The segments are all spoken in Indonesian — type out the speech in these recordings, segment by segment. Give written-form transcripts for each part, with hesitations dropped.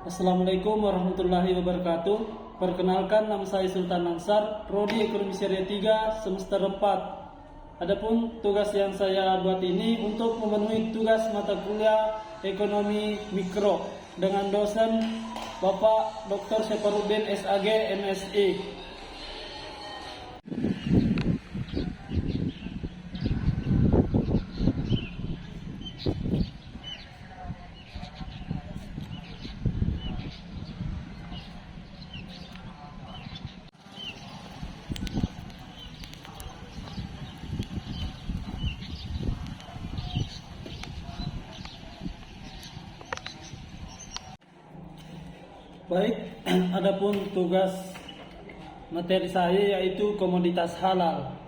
Assalamualaikum warahmatullahi wabarakatuh. Perkenalkan, nama saya Sultan Ansar, Prodi Ekonomi Syariah 3 semester 4. Adapun tugas yang saya buat ini untuk memenuhi tugas mata kuliah Ekonomi Mikro dengan dosen Bapak Dr. Syafarudin SAG MSI. Baik, adapun tugas materi saya yaitu komoditas halal,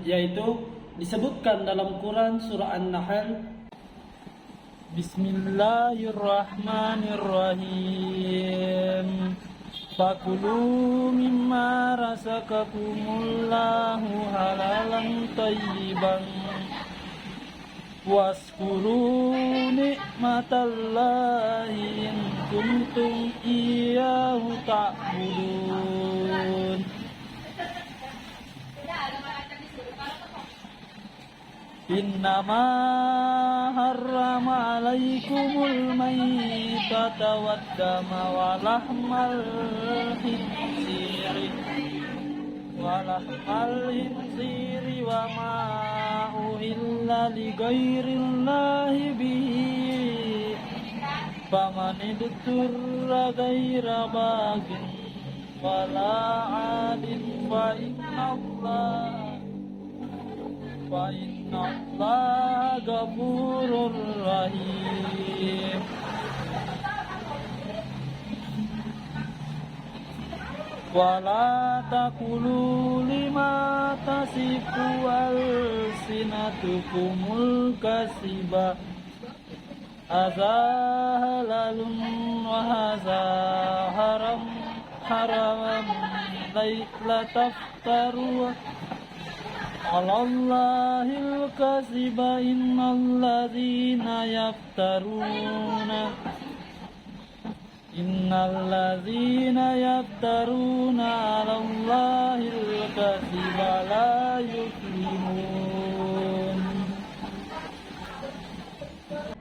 yaitu disebutkan dalam Quran surah An-Nahl. Bismillahirrahmanirrahim. Fakulu mimma razaqakumullahu halalan thayyiban waskuru nikmatallahi in kuntum iyyahu ta'budun. Innama harrama alaikumul maytata waddama walahmal khinziri wa ma uhilla li ghairillahi bihi faman idturra ghaira bagin wala adin fa innallaha ghafurur rahim. Wala taqulu lima tasifu alsinatukumul kasiba hadza halalun wa hadza haram la taftaru alallahil kasiba innalladzina yaftaruna 'alallahil kadziba la yuflihun.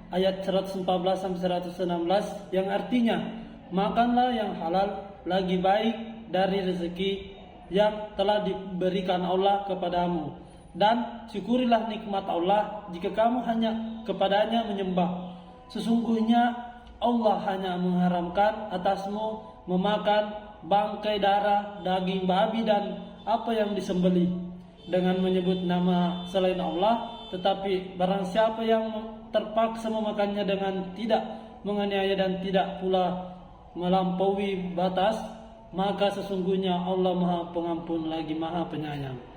Ayat 114 sampai 116 yang artinya, makanlah yang halal lagi baik dari rezeki yang telah diberikan Allah kepadamu, dan syukurilah nikmat Allah jika kamu hanya kepadanya menyembah. Sesungguhnya Allah hanya mengharamkan atasmu memakan bangkai, darah, daging babi dan apa yang disembelih dengan menyebut nama selain Allah. Tetapi barang siapa yang terpaksa memakannya dengan tidak menganiaya dan tidak pula melampaui batas, maka sesungguhnya Allah Maha Pengampun lagi Maha Penyayang.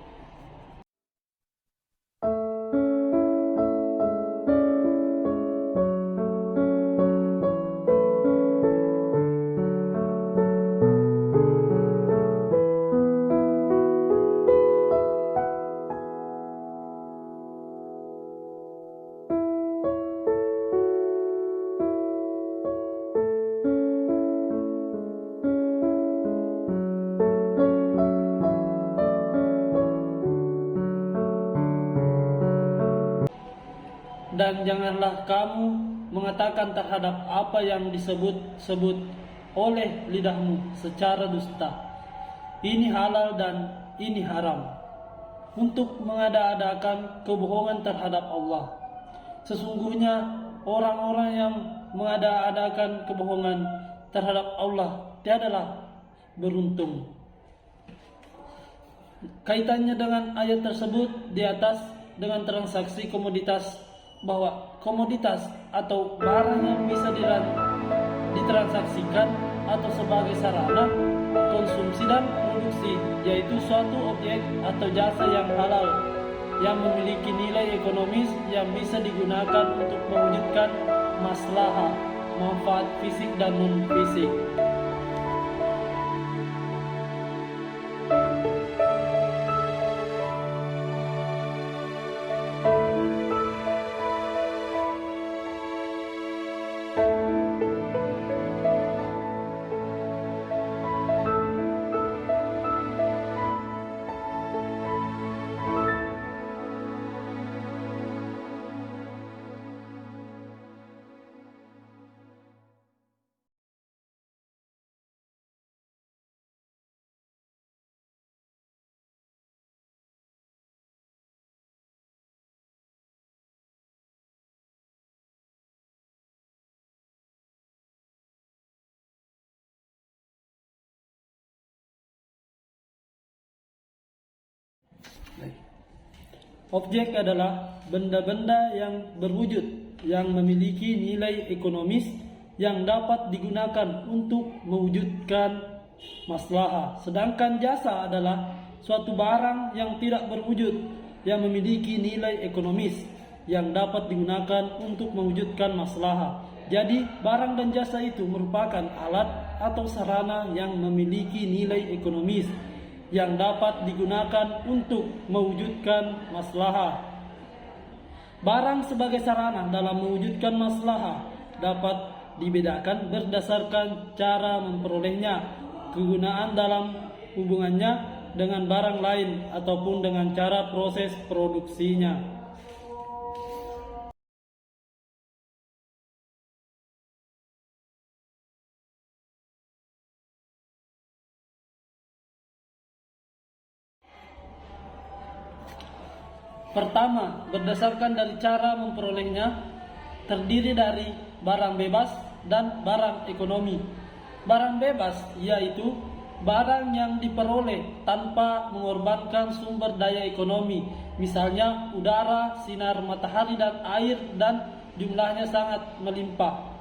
dan janganlah kamu mengatakan terhadap apa yang disebut-sebut oleh lidahmu secara dusta. Ini halal dan ini haram, untuk mengada-adakan kebohongan terhadap Allah. Sesungguhnya orang-orang yang mengada-adakan kebohongan terhadap Allah tiadalah beruntung. Kaitannya dengan ayat tersebut di atas dengan transaksi komoditas, bahwa komoditas atau barang yang bisa ditransaksikan atau sebagai sarana konsumsi dan produksi, yaitu suatu objek atau jasa yang halal yang memiliki nilai ekonomis yang bisa digunakan untuk mewujudkan maslahah, manfaat fisik dan non-fisik. Objek adalah benda-benda yang berwujud yang memiliki nilai ekonomis yang dapat digunakan untuk mewujudkan maslahah. Sedangkan jasa adalah suatu barang yang tidak berwujud yang memiliki nilai ekonomis yang dapat digunakan untuk mewujudkan maslahah. Jadi barang dan jasa itu merupakan alat atau sarana yang memiliki nilai ekonomis yang dapat digunakan untuk mewujudkan maslahah. Barang sebagai sarana dalam mewujudkan maslahah dapat dibedakan berdasarkan cara memperolehnya, kegunaan dalam hubungannya dengan barang lain ataupun dengan cara proses produksinya. Pertama, berdasarkan dari cara memperolehnya, terdiri dari barang bebas dan barang ekonomi. Barang bebas yaitu barang yang diperoleh tanpa mengorbankan sumber daya ekonomi, misalnya udara, sinar matahari dan air, dan jumlahnya sangat melimpah.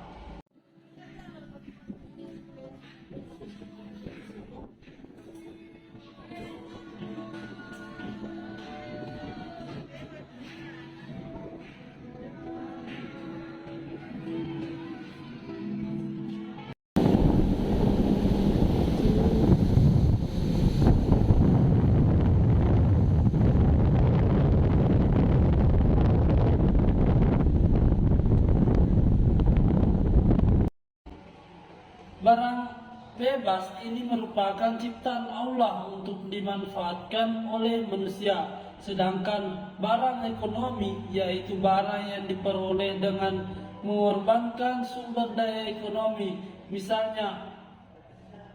Barang bebas ini merupakan ciptaan Allah untuk dimanfaatkan oleh manusia. Sedangkan barang ekonomi yaitu barang yang diperoleh dengan mengorbankan sumber daya ekonomi, misalnya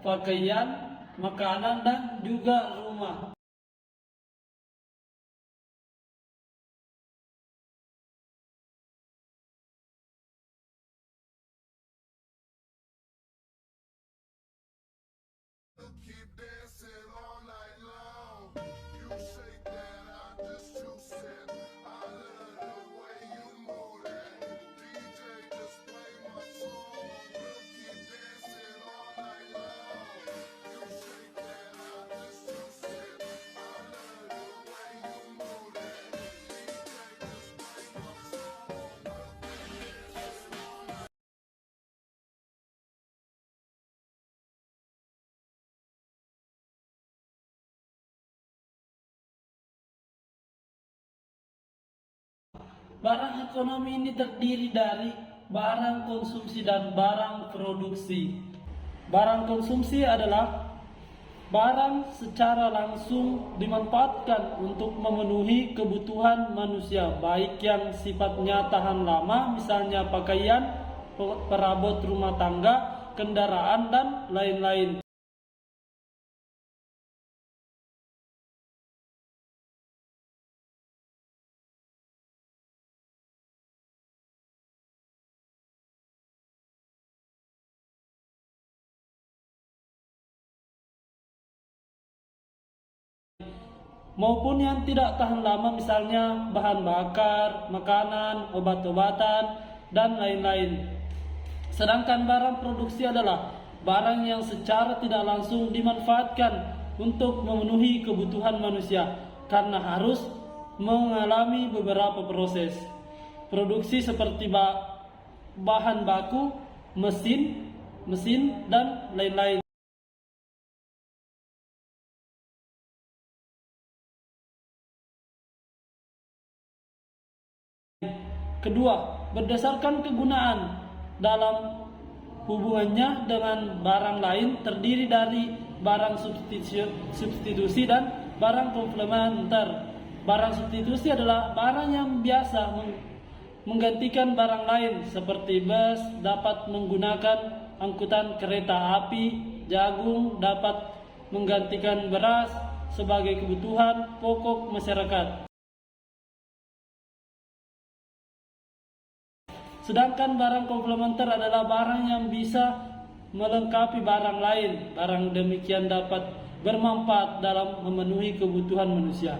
pakaian, makanan, dan juga rumah. Keep dancing all night long. You shake that, I just juice it. I love the way you move that. DJ, just play my song. We'll keep dancing all night long. You shake that, I just juice it. I love the way you move that. DJ, just play my song. We'll keep dancing all night. Barang ekonomi ini terdiri dari barang konsumsi dan barang produksi. Barang konsumsi adalah barang secara langsung dimanfaatkan untuk memenuhi kebutuhan manusia, baik yang sifatnya tahan lama, misalnya pakaian, perabot rumah tangga, kendaraan, dan lain-lain. Maupun yang tidak tahan lama, misalnya bahan bakar, makanan, obat-obatan, dan lain-lain. Sedangkan barang produksi adalah barang yang secara tidak langsung dimanfaatkan untuk memenuhi kebutuhan manusia karena harus mengalami beberapa proses produksi seperti bahan baku, mesin, dan lain-lain. Kedua, berdasarkan kegunaan dalam hubungannya dengan barang lain, terdiri dari barang substitusi dan barang komplementer. Barang substitusi adalah barang yang biasa menggantikan barang lain seperti bus dapat menggunakan angkutan kereta api, jagung dapat menggantikan beras sebagai kebutuhan pokok masyarakat. Sedangkan barang komplementer adalah barang yang bisa melengkapi barang lain. Barang demikian dapat bermanfaat dalam memenuhi kebutuhan manusia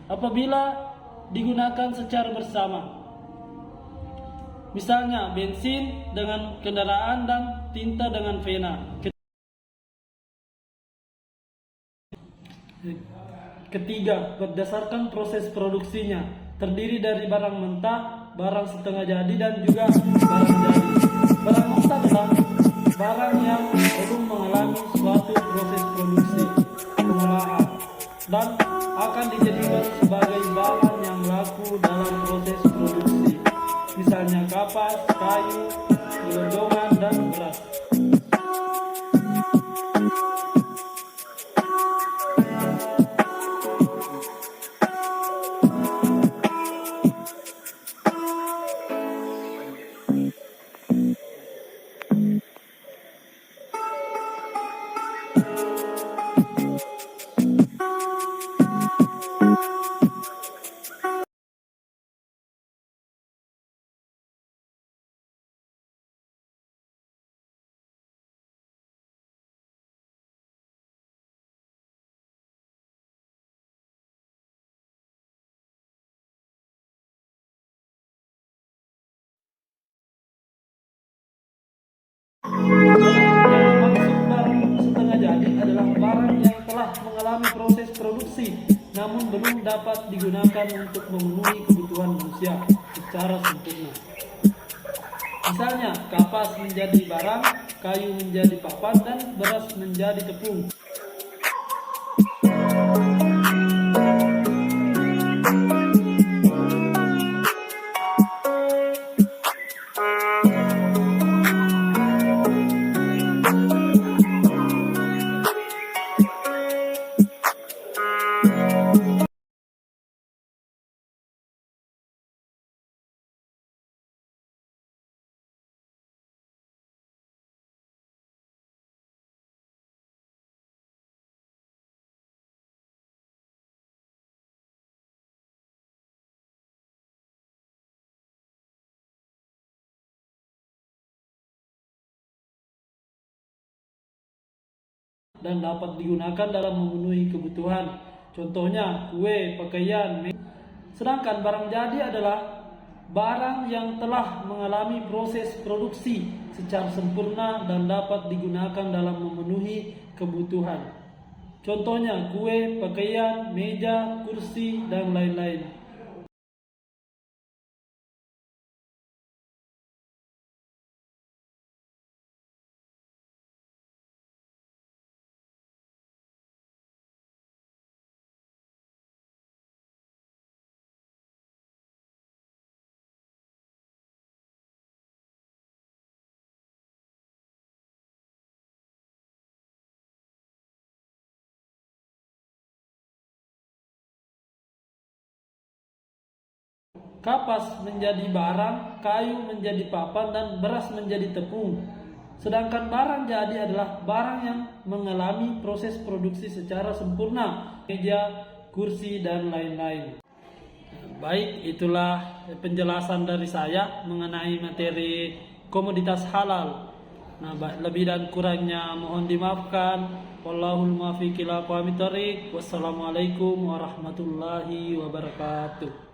apabila digunakan secara bersama. Misalnya bensin dengan kendaraan dan tinta dengan pena. Ketiga, berdasarkan proses produksinya, terdiri dari barang mentah, barang setengah jadi, dan juga barang jadi. Barang mentah adalah barang yang belum mengalami suatu proses produksi, pengolahan, dan akan dijadikan sebagai bahan yang laku dalam proses produksi. Misalnya kapas, kayu, gelondongan, dan beras. Yang dimaksud barang setengah jadi adalah barang yang telah mengalami proses produksi namun belum dapat digunakan untuk memenuhi kebutuhan manusia secara sempurna. Misalnya kapas menjadi barang, kayu menjadi papan, dan beras menjadi tepung. Dan dapat digunakan dalam memenuhi kebutuhan. Contohnya kue, pakaian. Sedangkan barang jadi adalah barang yang telah mengalami proses produksi secara sempurna dan dapat digunakan dalam memenuhi kebutuhan. Contohnya kue, pakaian, meja, kursi, dan lain-lain. kapas menjadi barang, kayu menjadi papan, dan beras menjadi tepung. Sedangkan barang jadi adalah barang yang mengalami proses produksi secara sempurna, meja, kursi, dan lain-lain. Baik, itulah penjelasan dari saya mengenai materi komoditas halal. Nah, lebih dan kurangnya mohon dimaafkan. Wallahul muwaffiq ila aqwamit thoriq. Wassalamualaikum warahmatullahi wabarakatuh.